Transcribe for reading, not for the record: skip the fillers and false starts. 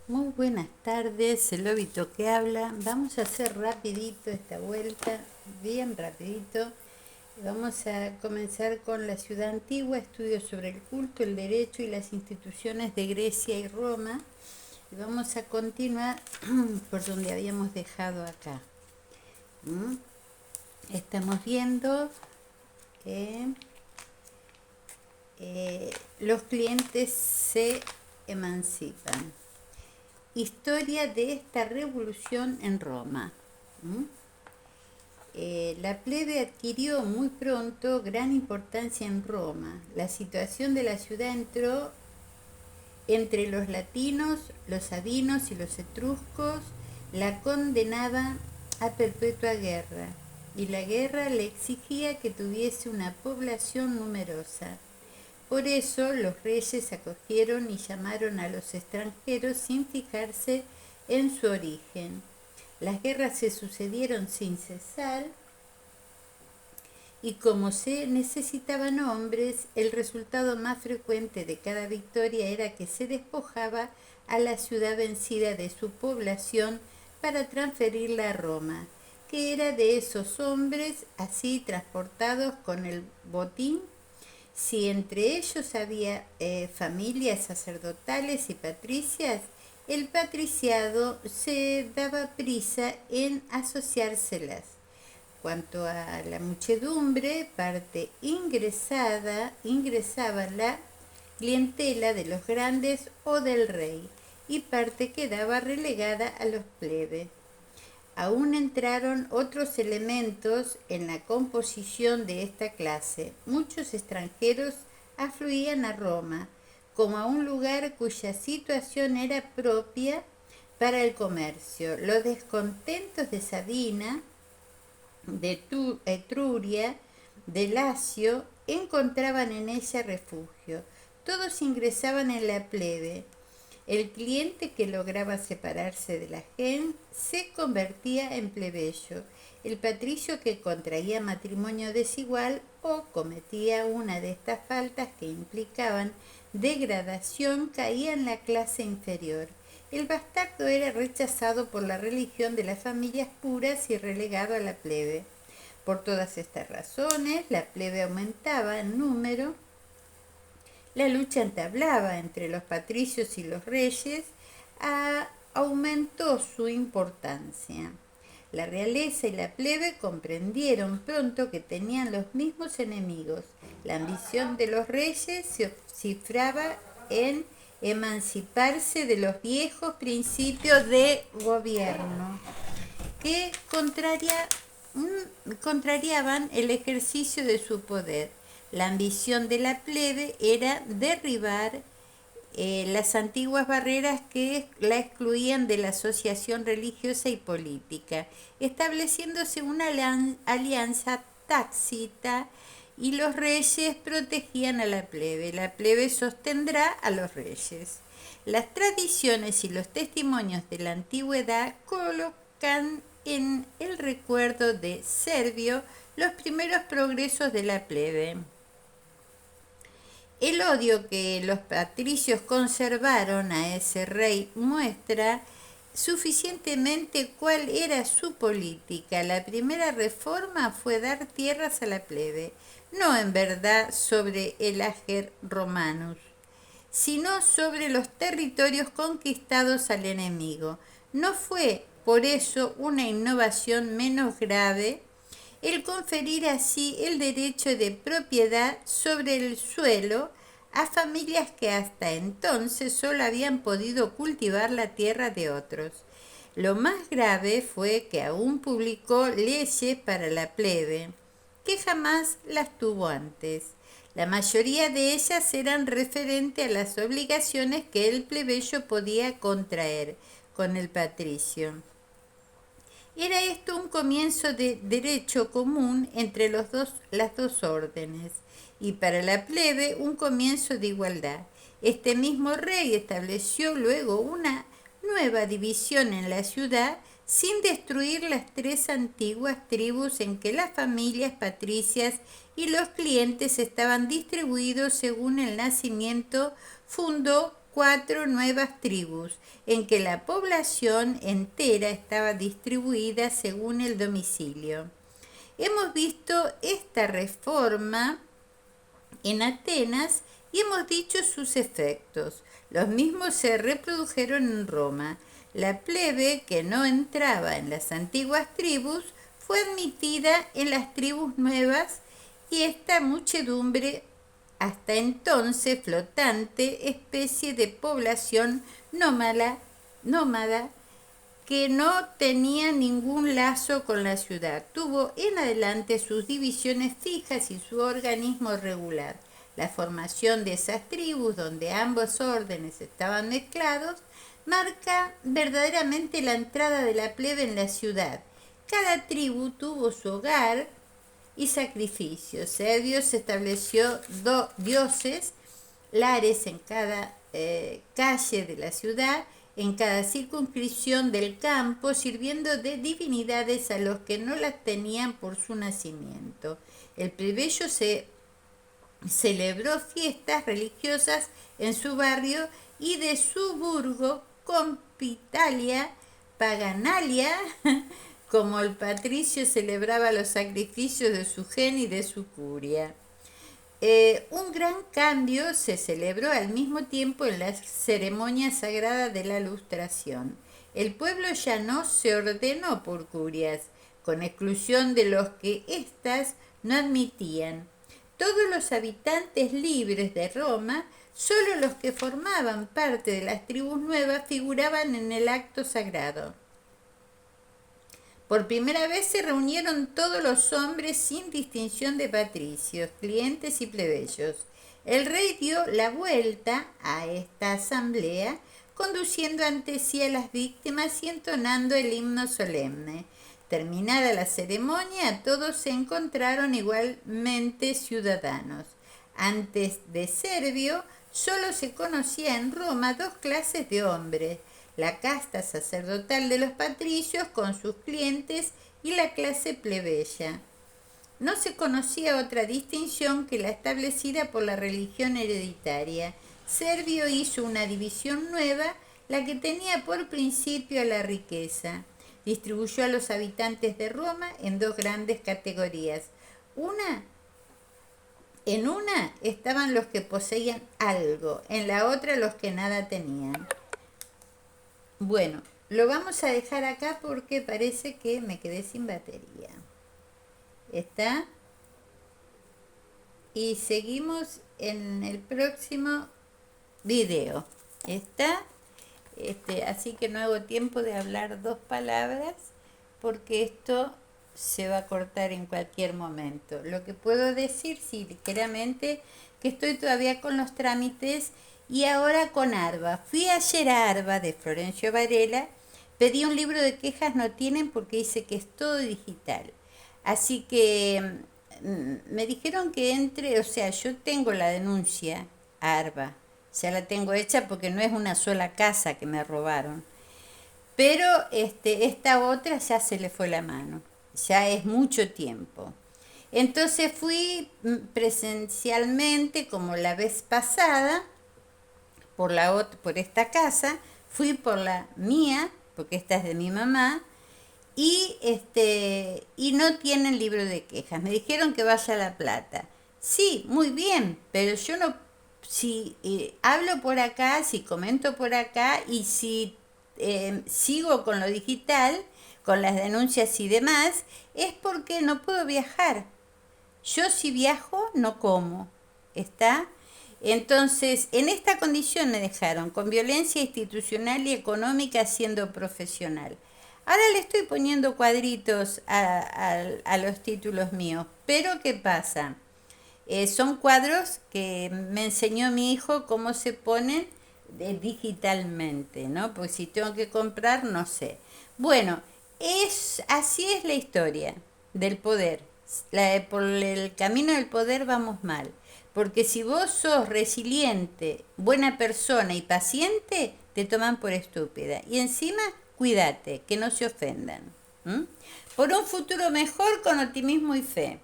Muy buenas tardes, el lobito que habla. Vamos a hacer rapidito esta vuelta, bien rapidito. Vamos a comenzar con la ciudad antigua, estudios sobre el culto, el derecho y las instituciones de Grecia y Roma. Y vamos a continuar por donde habíamos dejado acá. ¿Mm? Estamos viendo que los clientes se emancipan. Historia de esta revolución en Roma. ¿Mm? La plebe adquirió muy pronto gran importancia en Roma. La situación de la ciudad entró entre los latinos, los sabinos y los etruscos, la condenaba a perpetua guerra, y la guerra le exigía que tuviese una población numerosa. Por eso los reyes acogieron y llamaron a los extranjeros sin fijarse en su origen. Las guerras se sucedieron sin cesar y como se necesitaban hombres, el resultado más frecuente de cada victoria era que se despojaba a la ciudad vencida de su población para transferirla a Roma, que era de esos hombres así transportados con el botín. Si entre ellos había familias sacerdotales y patricias, el patriciado se daba prisa en asociárselas. Cuanto a la muchedumbre, parte ingresaba la clientela de los grandes o del rey, y parte quedaba relegada a los plebes. Aún entraron otros elementos en la composición de esta clase. Muchos extranjeros afluían a Roma como a un lugar cuya situación era propia para el comercio. Los descontentos de Sabina, de Etruria, de Lacio, encontraban en ella refugio. Todos ingresaban en la plebe. El cliente que lograba separarse de la gente se convertía en plebeyo. El patricio que contraía matrimonio desigual o cometía una de estas faltas que implicaban degradación caía en la clase inferior. El bastardo era rechazado por la religión de las familias puras y relegado a la plebe. Por todas estas razones, la plebe aumentaba en número. La lucha entablada entre los patricios y los reyes aumentó su importancia. La realeza y la plebe comprendieron pronto que tenían los mismos enemigos. La ambición de los reyes se cifraba en emanciparse de los viejos principios de gobierno que contrariaban el ejercicio de su poder. La ambición de la plebe era derribar las antiguas barreras que la excluían de la asociación religiosa y política, estableciéndose una alianza tácita, y los reyes protegían a la plebe sostendrá a los reyes. Las tradiciones y los testimonios de la antigüedad colocan en el recuerdo de Servio los primeros progresos de la plebe. El odio que los patricios conservaron a ese rey muestra suficientemente cuál era su política. La primera reforma fue dar tierras a la plebe, no en verdad sobre el ager romanus, sino sobre los territorios conquistados al enemigo. No fue por eso una innovación menos grave el conferir así el derecho de propiedad sobre el suelo a familias que hasta entonces solo habían podido cultivar la tierra de otros. Lo más grave fue que aún publicó leyes para la plebe, que jamás las tuvo antes. La mayoría de ellas eran referentes a las obligaciones que el plebeyo podía contraer con el patricio. Era esto un comienzo de derecho común entre las dos órdenes, y para la plebe un comienzo de igualdad. Este mismo rey estableció luego una nueva división en la ciudad sin destruir las tres antiguas tribus en que las familias patricias y los clientes estaban distribuidos según el nacimiento. Fundó 4 nuevas tribus, en que la población entera estaba distribuida según el domicilio. Hemos visto esta reforma en Atenas y hemos dicho sus efectos. Los mismos se reprodujeron en Roma. La plebe que no entraba en las antiguas tribus fue admitida en las tribus nuevas y esta muchedumbre, hasta entonces flotante, especie de población nómada que no tenía ningún lazo con la ciudad. Tuvo en adelante sus divisiones fijas y su organismo regular. La formación de esas tribus, donde ambos órdenes estaban mezclados, marca verdaderamente la entrada de la plebe en la ciudad. Cada tribu tuvo su hogar y sacrificios. Servio estableció dioses, lares en cada calle de la ciudad, en cada circunscripción del campo, sirviendo de divinidades a los que no las tenían por su nacimiento. El plebeyo se celebró fiestas religiosas en su barrio y de su burgo, Compitalia, Paganalia, como el patricio celebraba los sacrificios de su gen y de su curia. Un gran cambio se celebró al mismo tiempo en la ceremonia sagrada de la lustración. El pueblo ya no se ordenó por curias, con exclusión de los que éstas no admitían. Todos los habitantes libres de Roma, solo los que formaban parte de las tribus nuevas, figuraban en el acto sagrado. Por primera vez se reunieron todos los hombres sin distinción de patricios, clientes y plebeyos. El rey dio la vuelta a esta asamblea, conduciendo ante sí a las víctimas y entonando el himno solemne. Terminada la ceremonia, todos se encontraron igualmente ciudadanos. Antes de Servio, solo se conocía en Roma dos clases de hombres: la casta sacerdotal de los patricios con sus clientes y la clase plebeya. No se conocía otra distinción que la establecida por la religión hereditaria. Servio hizo una división nueva, la que tenía por principio la riqueza. Distribuyó a los habitantes de Roma en dos grandes categorías. En una estaban los que poseían algo, en la otra los que nada tenían. Bueno, lo vamos a dejar acá porque parece que me quedé sin batería. ¿Está? Y seguimos en el próximo video. ¿Está? Así que no hago tiempo de hablar dos palabras porque esto se va a cortar en cualquier momento. Lo que puedo decir, sí, claramente, que estoy todavía con los trámites y ahora con ARBA. Fui ayer a ARBA de Florencio Varela, pedí un libro de quejas, no tienen porque dice que es todo digital. Así que me dijeron que entre, o sea, yo tengo la denuncia a ARBA, ya la tengo hecha porque no es una sola casa que me robaron. Pero esta otra ya se le fue la mano, ya es mucho tiempo. Entonces fui presencialmente como la vez pasada por esta casa, fui por la mía, porque esta es de mi mamá, y no tienen libro de quejas. Me dijeron que vaya a La Plata. Sí, muy bien, pero yo no, si hablo por acá, si comento por acá y si sigo con lo digital, con las denuncias y demás, es porque no puedo viajar. Yo si viajo no como, ¿está? Entonces, en esta condición me dejaron, con violencia institucional y económica siendo profesional. Ahora le estoy poniendo cuadritos a los títulos míos, pero ¿qué pasa? Son cuadros que me enseñó mi hijo cómo se ponen digitalmente, ¿no? Porque si tengo que comprar, no sé. Bueno, así es la historia del poder. Por el camino del poder vamos mal. Porque si vos sos resiliente, buena persona y paciente, te toman por estúpida. Y encima, cuídate, que no se ofendan. Por un futuro mejor con optimismo y fe.